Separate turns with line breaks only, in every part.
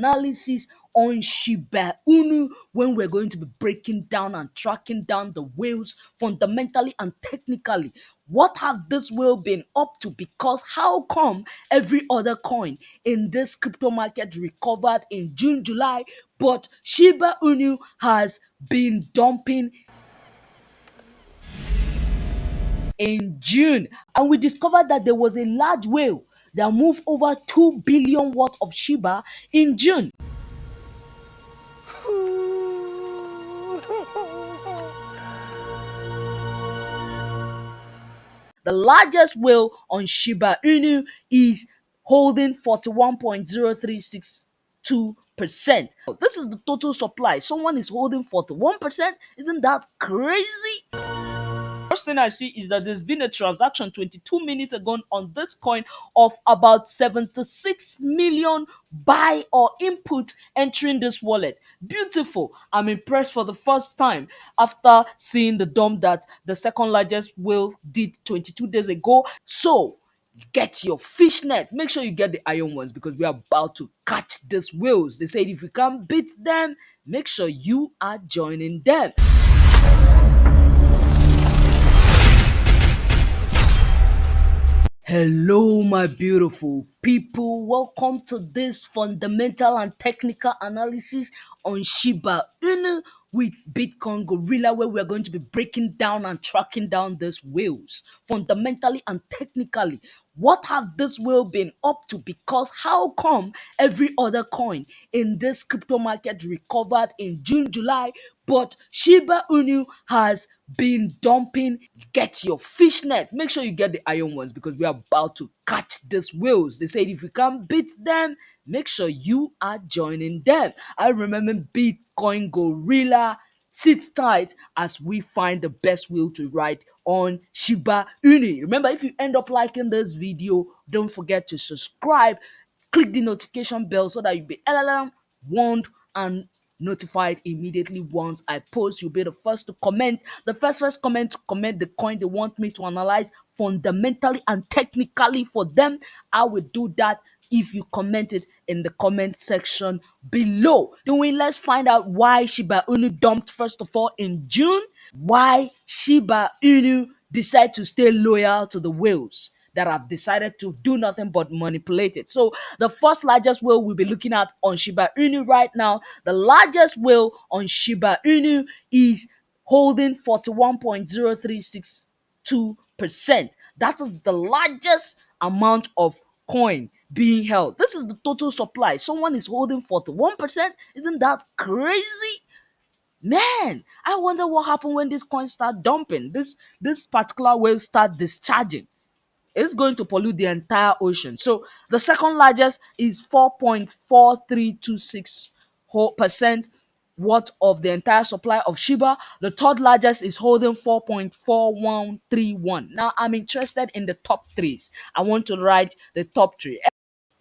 analysis on Shiba Inu when we're going to be breaking down and tracking down the whales fundamentally and technically. What have this whale been up to? Because how come every other coin in this crypto market recovered in June, July, but Shiba Inu has been dumping in June? And we discovered that there was a large whale that moved over 2 billion worth of Shiba in June. The largest whale on Shiba Inu is holding 41.0362%. This is the total supply. Someone is holding 41%. Isn't that crazy? First thing I see is that there's been a transaction 22 minutes ago on this coin of about 76 million buy or input entering this wallet. Beautiful. I'm impressed for the first time after seeing the dump that the second largest whale did 22 days ago. So get your fishnet. Make sure you get the iron ones because we are about to catch these whales. They said if you can't beat them, make sure you are joining them. Hello, my beautiful people. Welcome to this fundamental and technical analysis on Shiba Inu with Bitcoin Gorilla, where we're going to be breaking down and tracking down these whales fundamentally and technically. What have this whale been up to? Because how come every other coin in this crypto market recovered in June, July, but Shiba Inu has been dumping? Get your fishnet. Make sure you get the iron ones because we are about to catch these whales. They said if you can't beat them, make sure you are joining them. I remember Bitcoin Gorilla. Sit tight as we find the best whale to ride on Shiba Inu. Remember, if you end up liking this video, don't forget to subscribe, click the notification bell so that you'll be warned and notified immediately once I post. You'll be the first to comment. The first comment to comment the coin they want me to analyze fundamentally and technically for them. I will do that if you comment it in the comment section below. Then let's find out why Shiba Inu dumped first of all in June. Why Shiba Inu decide to stay loyal to the whales that have decided to do nothing but manipulate it. So the first largest whale we'll be looking at on Shiba Inu right now, the largest whale on Shiba Inu is holding 41.0362%. That is the largest amount of coin being held. This is the total supply. Someone is holding 41%. Isn't that crazy? Man, I wonder what happened when this coin start dumping. This particular whale start discharging. It's going to pollute the entire ocean. So the second largest is 4.4326% worth of the entire supply of Shiba. The third largest is holding 4.4131. Now I'm interested in the top threes. I want to write the top three.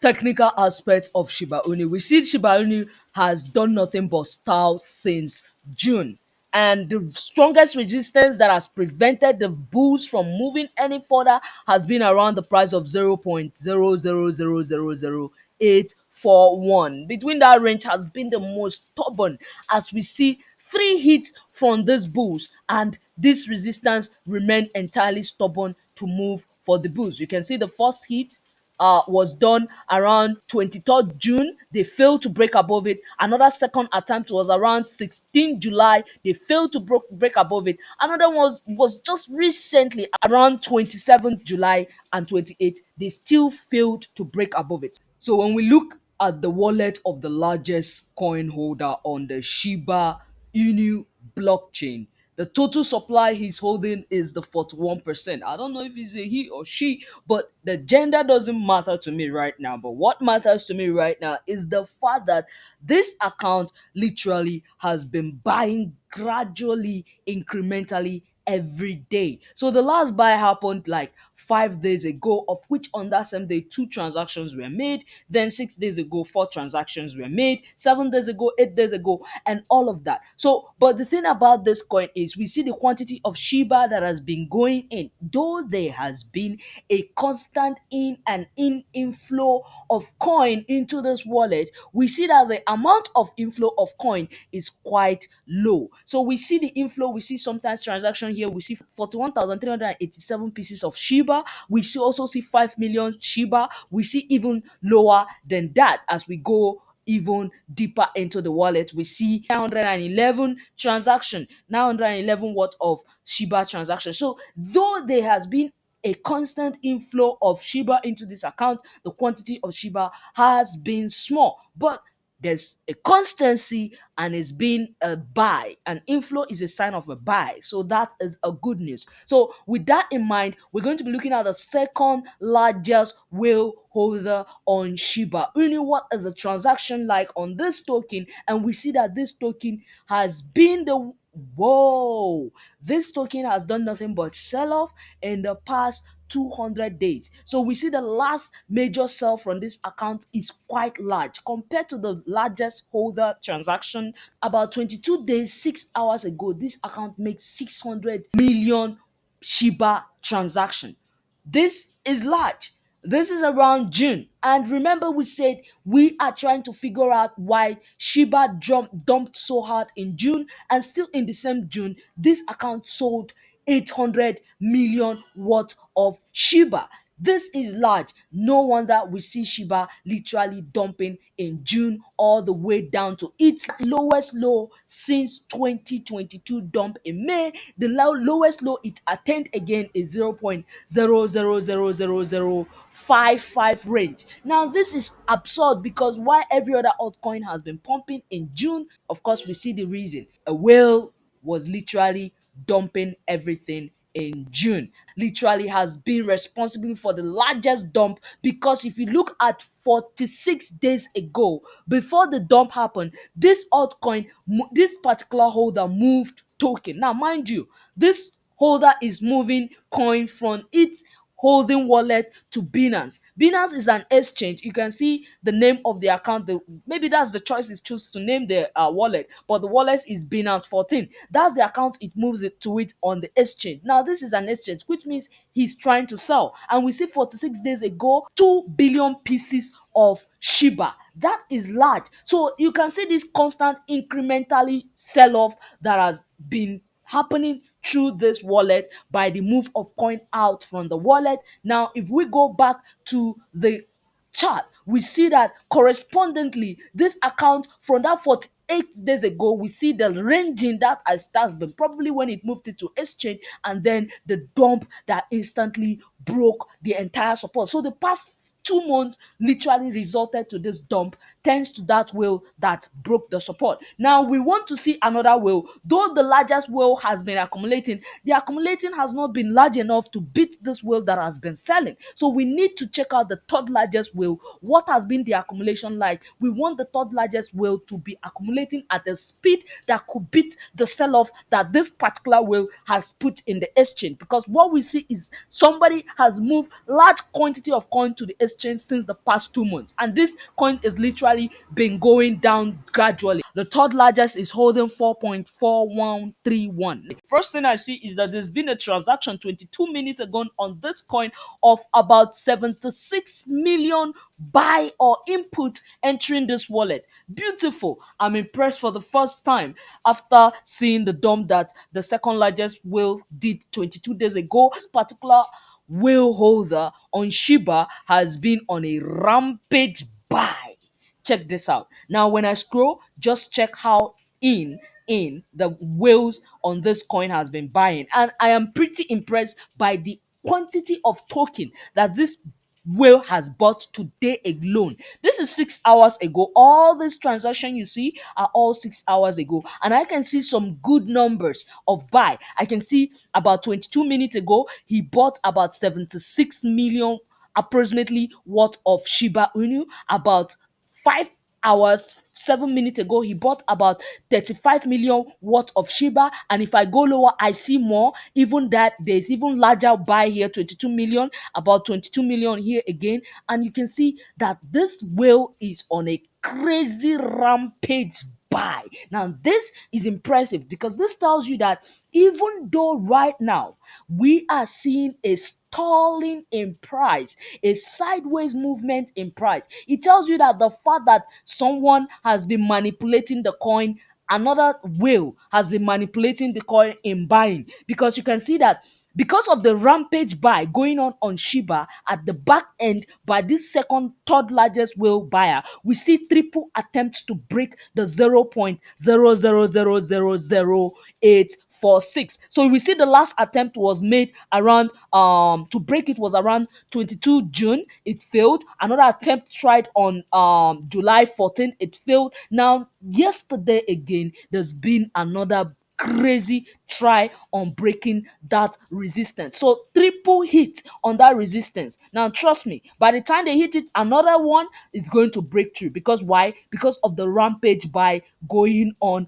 Technical aspect of Shiba Inu. We see Shiba Inu has done nothing but stall since June. And the strongest resistance that has prevented the bulls from moving any further has been around the price of 0.0000841. Between that range has been the most stubborn as we see three hits from these bulls and this resistance remained entirely stubborn to move for the bulls. You can see the first hit was done around 23rd June. They failed to break above it. Another second attempt was around 16th July. They failed to break above it. Another one was just recently around 27th July and 28th. They still failed to break above it. So when we look at the wallet of the largest coin holder on the Shiba Inu blockchain, the total supply he's holding is the 41%. I don't know if it's a he or she, but the gender doesn't matter to me right now. But what matters to me right now is the fact that this account literally has been buying gradually, incrementally every day. So the last buy happened like 5 days ago, of which on that same day 2 transactions were made. Then 6 days ago 4 transactions were made. 7 days ago, 8 days ago, and all of that. So, but the thing about this coin is we see the quantity of Shiba that has been going in. Though there has been a constant in and in inflow of coin into this wallet, we see that the amount of inflow of coin is quite low. So we see the inflow, we see sometimes transaction here, we see 41,387 pieces of Shiba. We see also see 5 million Shiba. We see even lower than that as we go even deeper into the wallet. We see 911 transaction, 911 worth of Shiba transaction. So though there has been a constant inflow of Shiba into this account, the quantity of Shiba has been small, but there's a constancy and it's been a buy. An inflow is a sign of a buy, so that is a good news. So with that in mind, we're going to be looking at the second largest whale holder on Shiba Inu. What is the transaction like on this token? And we see that this token has been the whoa, this token has done nothing but sell off in the past 200 days. So we see the last major sell from this account is quite large compared to the largest holder transaction. About 22 days, 6 hours ago, this account makes 600 million Shiba transaction. This is large. This is around June. And remember, we said we are trying to figure out why Shiba dumped so hard in June, and still in the same June, this account sold 800 million worth of Shiba. This is large. No wonder we see Shiba literally dumping in June all the way down to its lowest low since 2022 dump in May. The lowest low it attained again is 0.000055 range. Now this is absurd because why every other altcoin has been pumping in June, of course we see the reason. A whale was literally dumping everything in June. Literally has been responsible for the largest dump, because if you look at 46 days ago, before the dump happened, this altcoin, this particular holder moved token. Now, mind you, this holder is moving coin from its holding wallet to Binance. Binance is an exchange. You can see the name of the account. Maybe that's the choice is choose to name the wallet, but the wallet is Binance 14. That's the account it moves it to it on the exchange. Now this is an exchange, which means he's trying to sell. And we see 46 days ago, 2 billion pieces of Shiba. That is large. So you can see this constant incrementally sell off that has been happening through this wallet by the move of coin out from the wallet. Now, if we go back to the chart, we see that correspondingly, this account from that 48 days ago, we see the ranging that has been probably when it moved it to exchange, and then the dump that instantly broke the entire support. So the past 2 months literally resulted to this dump thanks to that whale that broke the support. Now we want to see another whale. Though the largest whale has been accumulating, the accumulating has not been large enough to beat this whale that has been selling. So we need to check out the third largest whale. What has been the accumulation like? We want the third largest whale to be accumulating at a speed that could beat the sell-off that this particular whale has put in the exchange. Because what we see is somebody has moved large quantity of coin to the exchange since the past 2 months, and this coin is literally been going down gradually. The third largest is holding 4.4131. First thing I see is that there's been a transaction 22 minutes ago on this coin of about 76 million buy or input entering this wallet. Beautiful. I'm impressed for the first time after seeing the dump that the second largest whale did 22 days ago. This particular whale holder on Shiba has been on a rampage buy. Check this out. Now, when I scroll, just check how in the whales on this coin has been buying, and I am pretty impressed by the quantity of token that this whale has bought today alone. This is 6 hours ago. All this transaction you see are all 6 hours ago, and I can see some good numbers of buy. I can see about 22 minutes ago he bought about 76 million approximately worth of Shiba Inu. About 5 hours, 7 minutes ago, he bought about 35 million worth of Shiba. And if I go lower, I see more. Even that, there's even larger buy here, 22 million, about 22 million here again. And you can see that this whale is on a crazy rampage buy. Now, this is impressive because this tells you that even though right now we are seeing a stalling in price, a sideways movement in price, it tells you that the fact that someone has been manipulating the coin, another whale has been manipulating the coin in buying, because you can see that because of the rampage buy going on Shiba at the back end by this second, third largest whale buyer, we see triple attempts to break the 0.00000846. So we see the last attempt was made around to break it was around 22 June. It failed. Another attempt tried on July 14th. It failed. Now yesterday again, there's been another crazy try on breaking that resistance. So triple hit on that resistance. Now trust me, by the time they hit it, another one is going to break through. Because why? Because of the rampage buy going on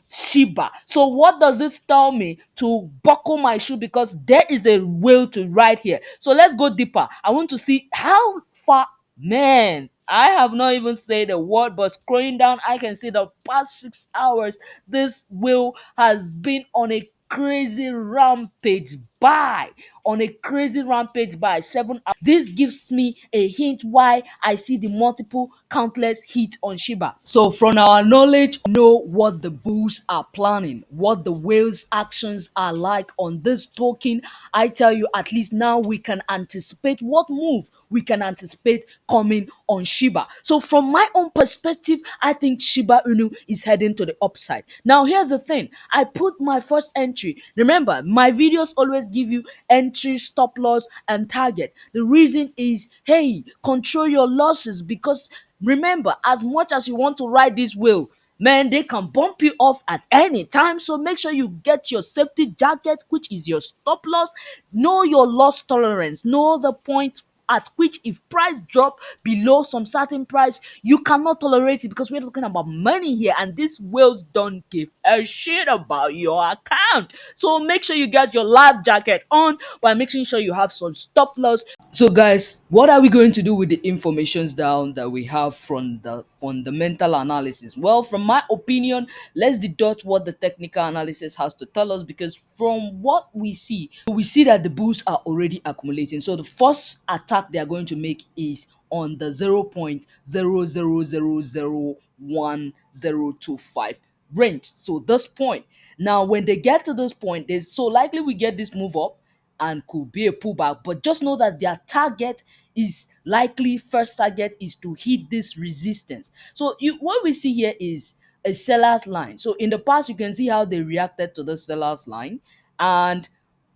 Shiba. So what does this tell me? To buckle my shoe, because there is a will to ride here. So let's go deeper. I want to see how far. Man, I have not even said a word, but scrolling down, I can see the past 6 hours, this wheel has been on a crazy rampage buy. On a crazy rampage buy, 7 hours. This gives me a hint why I see the multiple countless hit on Shiba. So from our knowledge, know what the bulls are planning, what the whales actions are like on this token. I tell you, at least now we can anticipate what move we can anticipate coming on Shiba. So from my own perspective, I think Shiba Inu is heading to the upside. Now here's the thing, I put my first entry. Remember, my videos always give you entry, stop loss and target. The reason is, hey, control your losses, because remember, as much as you want to ride this whale, man, they can bump you off at any time. So make sure you get your safety jacket, which is your stop loss. Know your loss tolerance. Know the point at which if price drop below some certain price, you cannot tolerate it, because we're talking about money here and these whales don't give a shit about your account. So make sure you get your life jacket on by making sure you have some stop loss. So guys, what are we going to do with the informations down that we have from the fundamental analysis? Well, from my opinion, let's deduct what the technical analysis has to tell us, because from what we see that the bulls are already accumulating. So the first attack they are going to make is on the 0.00001025 range. So this point. Now, when they get to this point, there's so likely we get this move up and could be a pullback. But just know that their target is likely, first target is to hit this resistance. So what we see here is a seller's line. So in the past, you can see how they reacted to the seller's line, and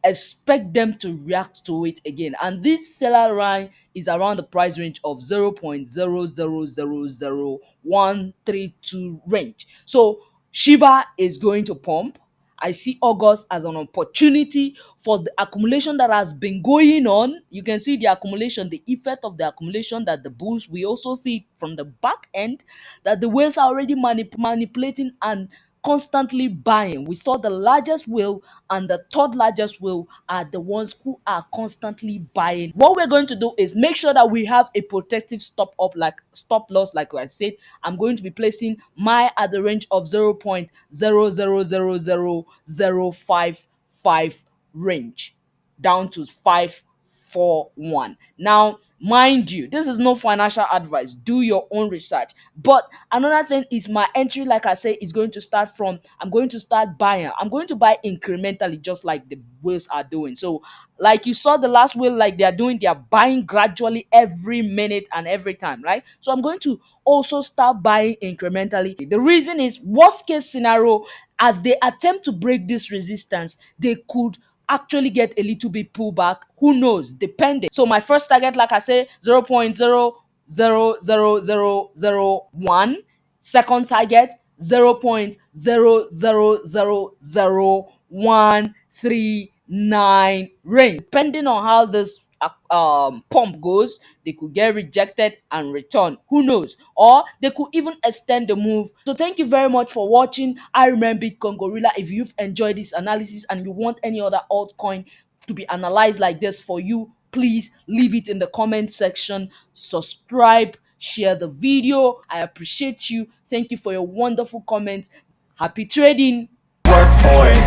expect them to react to it again. And this seller line is around the price range of 0.0000132 range. So Shiba is going to pump. I see August as an opportunity for the accumulation that has been going on. You can see the accumulation, the effect of the accumulation that the bulls, we also see from the back end that the whales are already manipulating and constantly buying. We saw the largest whale and the third largest whale are the ones who are constantly buying. What we're going to do is make sure that we have a protective stop loss, like I said. I'm going to be placing my at the range of 0.0000055 range down to 541. Now, mind you, this is no financial advice. Do your own research. But another thing is my entry, like I say, is going to start from, I'm going to start buying. I'm going to buy incrementally, just like the whales are doing. So like you saw the last whale, like they are doing, they are buying gradually every minute and every time, right? So I'm going to also start buying incrementally. The reason is, worst case scenario, as they attempt to break this resistance, they could actually get a little bit pullback. Who knows? Depending. So my first target, like I say, 0.0000001. Second target, 0.0000139 range. Depending on how this pump goes, they could get rejected and return. Who knows? Or they could even extend the move. So thank you very much for watching. I remember Bitcoin Gorilla. If you've enjoyed this analysis and you want any other altcoin to be analyzed like this for you, please leave it in the comment section. Subscribe, share the video. I appreciate you. Thank you for your wonderful comments. Happy trading.
Work for it.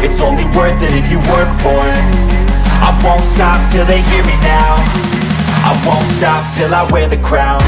It's only worth it if you work for it. I won't stop till they hear me now. I won't stop till I wear the crown.